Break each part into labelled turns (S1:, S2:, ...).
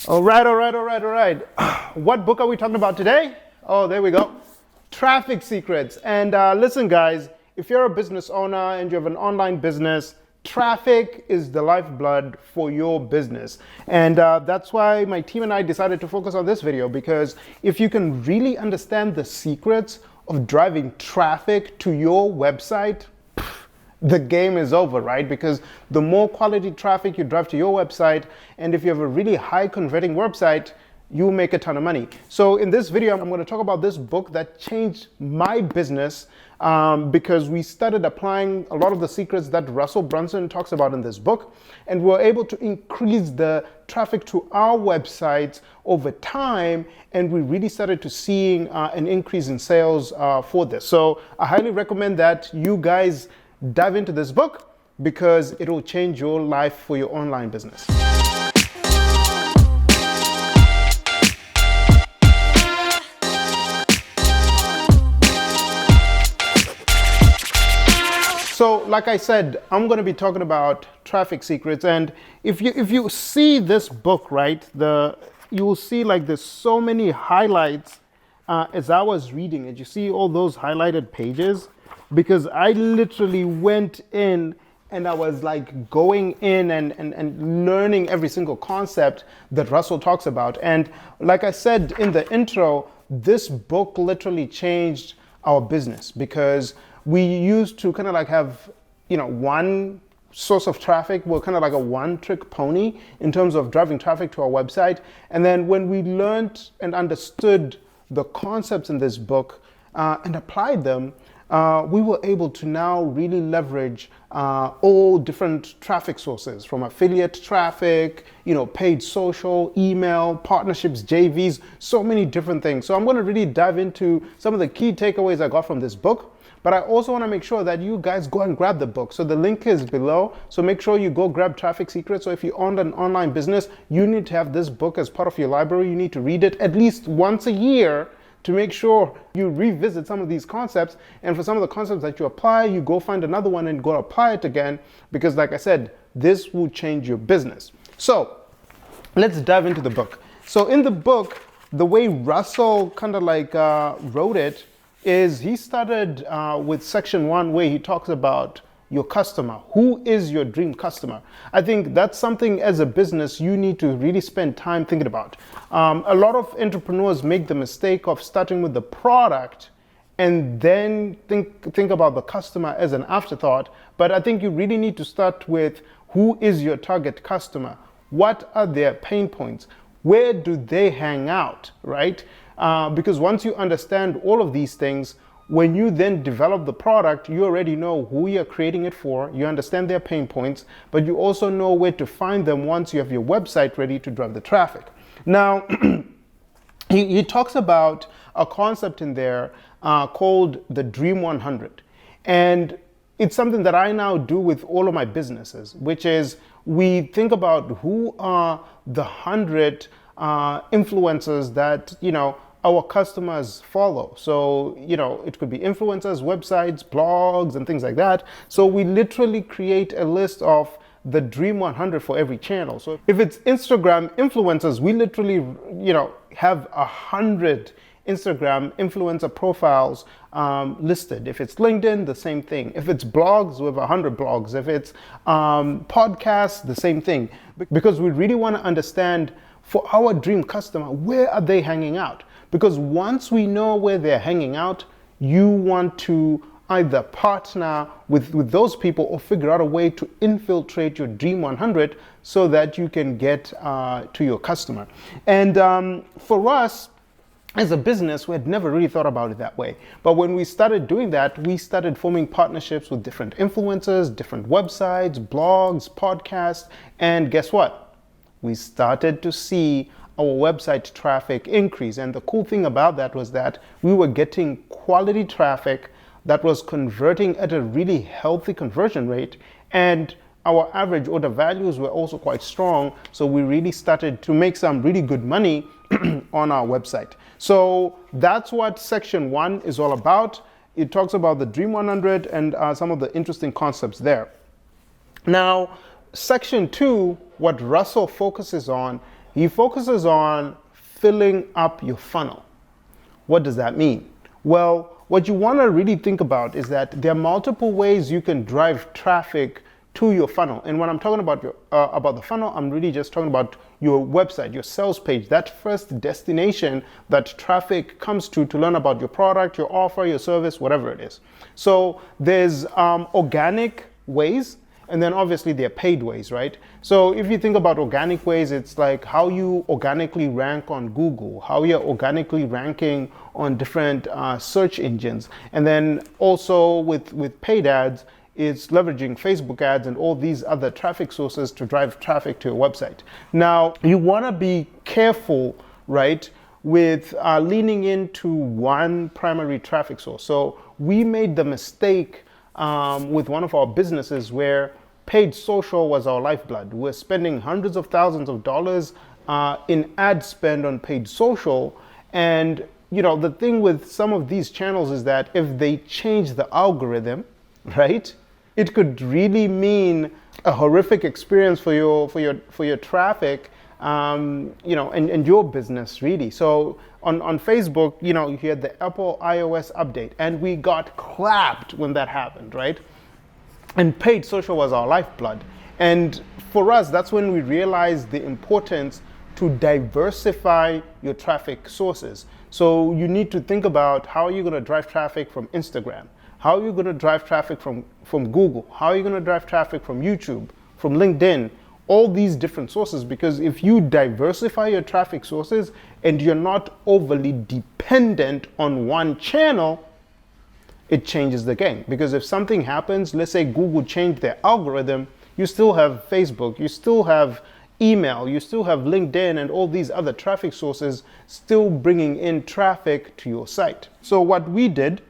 S1: All right. What book are we talking about today? Oh, there we go. Traffic Secrets. And listen, guys, if you're a business owner and you have an online business, traffic is the lifeblood for your business. And that's why my team and I decided to focus on this video, because if you can really understand the secrets of driving traffic to your website, the game is over, right? Because the more quality traffic you drive to your website, and if you have a really high converting website, you make a ton of money. So in this video, I'm going to talk about this book that changed my business because we started applying a lot of the secrets that Russell Brunson talks about in this book, and we're able to increase the traffic to our websites over time, and we really started to seeing an increase in sales for this. So I highly recommend that you guys dive into this book because it will change your life for your online business. So like I said, I'm going to be talking about traffic secrets, and if you see this book, right, you will see like there's so many highlights as I was reading it. You see all those highlighted pages, because I literally went in and I was like going in and learning every single concept that Russell talks about. And like I said in the intro, this book literally changed our business, because we used to kind of like have, one source of traffic. We're kind of like a one-trick pony in terms of driving traffic to our website. And then when we learned and understood the concepts in this book and applied them, we were able to now really leverage all different traffic sources, from affiliate traffic, paid social, email, partnerships, JVs, so many different things. So I'm going to really dive into some of the key takeaways I got from this book. But I also want to make sure that you guys go and grab the book. So the link is below. So make sure you go grab Traffic Secrets. So if you own an online business, you need to have this book as part of your library. You need to read it at least once a year to make sure you revisit some of these concepts. And for some of the concepts that you apply, you go find another one and go apply it again, because like I said, this will change your business. So let's dive into the book. So in the book, the way Russell kind of like wrote it is he started with section 1, where he talks about your customer. Who is your dream customer? I think that's something as a business you need to really spend time thinking about. A lot of entrepreneurs make the mistake of starting with the product and then think about the customer as an afterthought. But I think you really need to start with who is your target customer? What are their pain points? Where do they hang out, right? Because once you understand all of these things, when you then develop the product, you already know who you're creating it for, you understand their pain points, but you also know where to find them once you have your website ready to drive the traffic. Now, he talks about a concept in there called the Dream 100. And it's something that I now do with all of my businesses, which is we think about who are the 100 influencers that, our customers follow. So, it could be influencers, websites, blogs, and things like that. So we literally create a list of the Dream 100 for every channel. So if it's Instagram influencers, we literally, have 100 Instagram influencer profiles listed. If it's LinkedIn, the same thing. If it's blogs, we have 100 blogs. If it's podcasts, the same thing. Because we really want to understand, for our dream customer, where are they hanging out? Because once we know where they're hanging out, you want to either partner with those people or figure out a way to infiltrate your Dream 100 so that you can get to your customer. And for us, as a business, we had never really thought about it that way. But when we started doing that, we started forming partnerships with different influencers, different websites, blogs, podcasts, and guess what? We started to see our website traffic increase. And the cool thing about that was that we were getting quality traffic that was converting at a really healthy conversion rate, and our average order values were also quite strong. So we really started to make some really good money on our website. So that's what section 1 is all about. It talks about the Dream 100 and some of the interesting concepts there. Now, section 2, what Russell focuses on He focuses on filling up your funnel. What does that mean? Well, what you want to really think about is that there are multiple ways you can drive traffic to your funnel. And when I'm talking about the funnel, I'm really just talking about your website, your sales page, that first destination that traffic comes to learn about your product, your offer, your service, whatever it is. So there's organic ways, and then obviously there are paid ways, right? So if you think about organic ways, it's like how you organically rank on Google, how you're organically ranking on different search engines. And then also with paid ads, it's leveraging Facebook ads and all these other traffic sources to drive traffic to your website. Now, you want to be careful, right, with leaning into one primary traffic source. So we made the mistake with one of our businesses where paid social was our lifeblood. We're spending hundreds of thousands of dollars in ad spend on paid social. And the thing with some of these channels is that if they change the algorithm, right, it could really mean a horrific experience for your traffic, and your business really. So on Facebook, you had the Apple iOS update, and we got clapped when that happened, right? And paid social was our lifeblood. And for us, that's when we realized the importance to diversify your traffic sources. So you need to think about how you're going to drive traffic from Instagram. How are you going to drive traffic from Google? How are you going to drive traffic from YouTube, from LinkedIn? All these different sources, because if you diversify your traffic sources and you're not overly dependent on one channel, it changes the game. Because if something happens, let's say Google changed their algorithm, you still have Facebook, you still have email, you still have LinkedIn and all these other traffic sources still bringing in traffic to your site. So what we did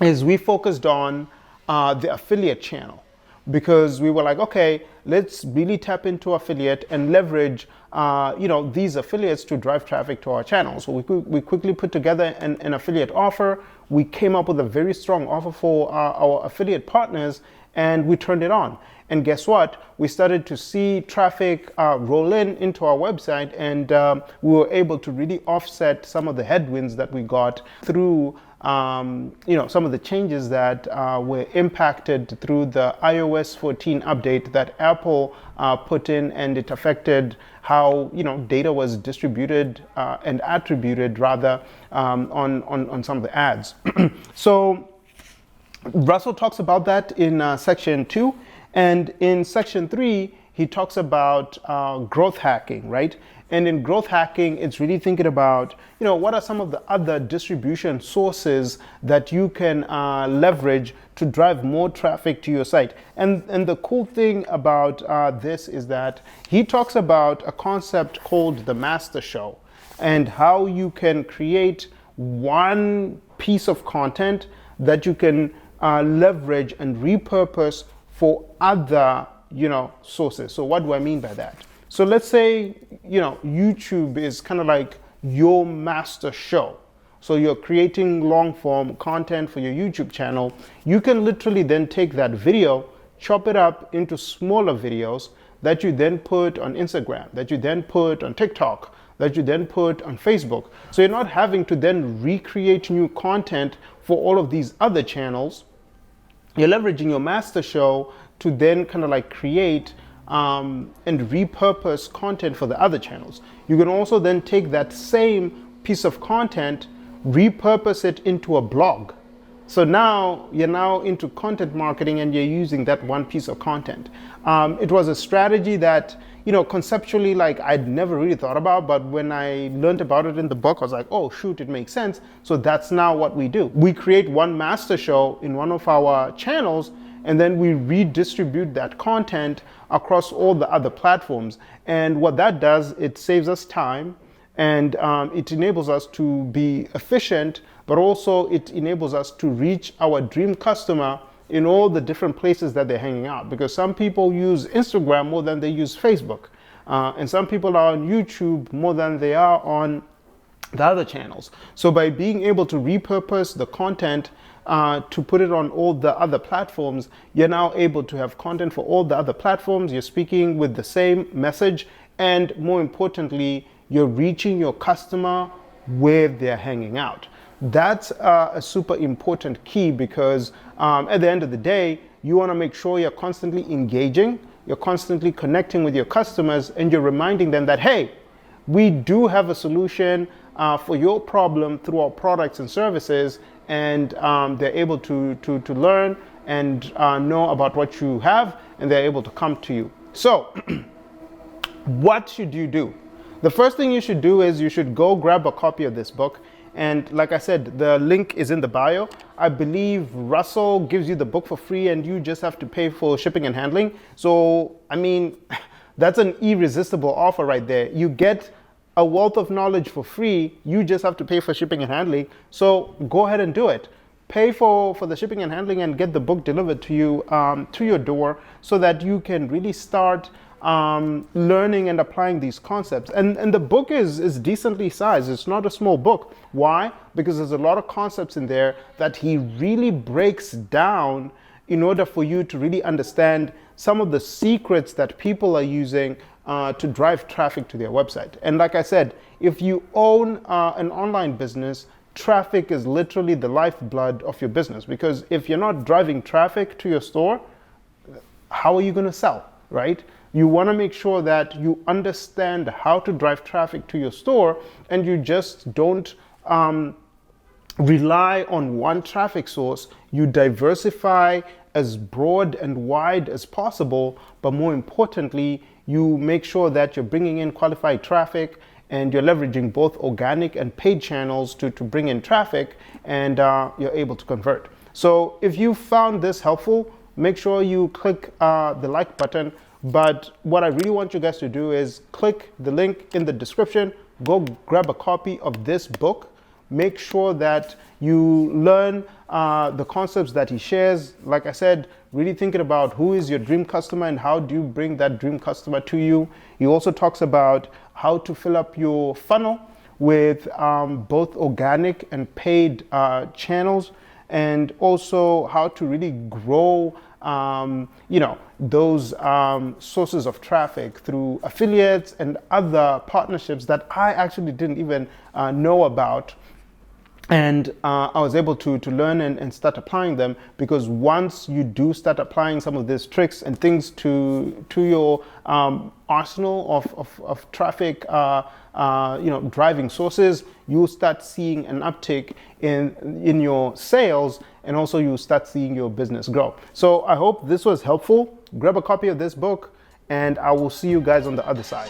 S1: is we focused on the affiliate channel, because we were like, okay, let's really tap into affiliate and leverage these affiliates to drive traffic to our channel. So we quickly put together an affiliate offer. We came up with a very strong offer for our affiliate partners, and we turned it on. And guess what? We started to see traffic roll into our website, and we were able to really offset some of the headwinds that we got through some of the changes that were impacted through the iOS 14 update that Apple put in, and it affected how data was distributed and attributed rather on some of the ads. So Russell talks about that in section 2, and in section 3 he talks about growth hacking, right? And in growth hacking, it's really thinking about, what are some of the other distribution sources that you can leverage to drive more traffic to your site. And the cool thing about this is that he talks about a concept called the master show, and how you can create one piece of content that you can leverage and repurpose for other, sources. So what do I mean by that? So let's say, YouTube is kind of like your master show. So you're creating long form content for your YouTube channel. You can literally then take that video, chop it up into smaller videos that you then put on Instagram, that you then put on TikTok, that you then put on Facebook. So you're not having to then recreate new content for all of these other channels. You're leveraging your master show to then kind of like create and repurpose content for the other channels. You can also then take that same piece of content, repurpose it into a blog. So now you're into content marketing, and you're using that one piece of content. It was a strategy that, conceptually, like I'd never really thought about, but when I learned about it in the book, I was like, oh shoot, it makes sense. So that's now what we do. We create one master show in one of our channels, and then we redistribute that content across all the other platforms. And what that does, it saves us time, and it enables us to be efficient, but also it enables us to reach our dream customer in all the different places that they're hanging out. Because some people use Instagram more than they use Facebook. And some people are on YouTube more than they are on the other channels. So by being able to repurpose the content to put it on all the other platforms, you're now able to have content for all the other platforms. You're speaking with the same message, and more importantly, you're reaching your customer where they're hanging out. That's a super important key, because at the end of the day, you want to make sure you're constantly engaging, you're constantly connecting with your customers, and you're reminding them that, hey, we do have a solution for your problem through our products and services, and they're able to learn and know about what you have, and they're able to come to you. So what should you do? The first thing you should do is you should go grab a copy of this book. And like I said, the link is in the bio. I believe Russell gives you the book for free, and you just have to pay for shipping and handling. So, I mean, that's an irresistible offer right there. You get a wealth of knowledge for free. You just have to pay for shipping and handling. So go ahead and do it. Pay for the shipping and handling and get the book delivered to you, to your door, so that you can really start learning and applying these concepts. And the book is decently sized. It's not a small book. Why? Because there's a lot of concepts in there that he really breaks down in order for you to really understand some of the secrets that people are using to drive traffic to their website. And like I said, if you own an online business, traffic is literally the lifeblood of your business, because if you're not driving traffic to your store, how are you going to sell, right? You want to make sure that you understand how to drive traffic to your store, and you just don't rely on one traffic source. You diversify as broad and wide as possible, but more importantly, you make sure that you're bringing in qualified traffic, and you're leveraging both organic and paid channels to bring in traffic, and you're able to convert. So if you found this helpful, make sure you click the like button. But what I really want you guys to do is click the link in the description, go grab a copy of this book. Make sure that you learn the concepts that he shares. Like I said, really thinking about who is your dream customer and how do you bring that dream customer to you. He also talks about how to fill up your funnel with both organic and paid channels, and also how to really grow those sources of traffic through affiliates and other partnerships that I actually didn't even know about. And I was able to learn and start applying them, because once you do start applying some of these tricks and things to your arsenal of traffic driving sources, you start seeing an uptick in your sales, and also you start seeing your business grow. So I hope this was helpful. Grab a copy of this book, and I will see you guys on the other side.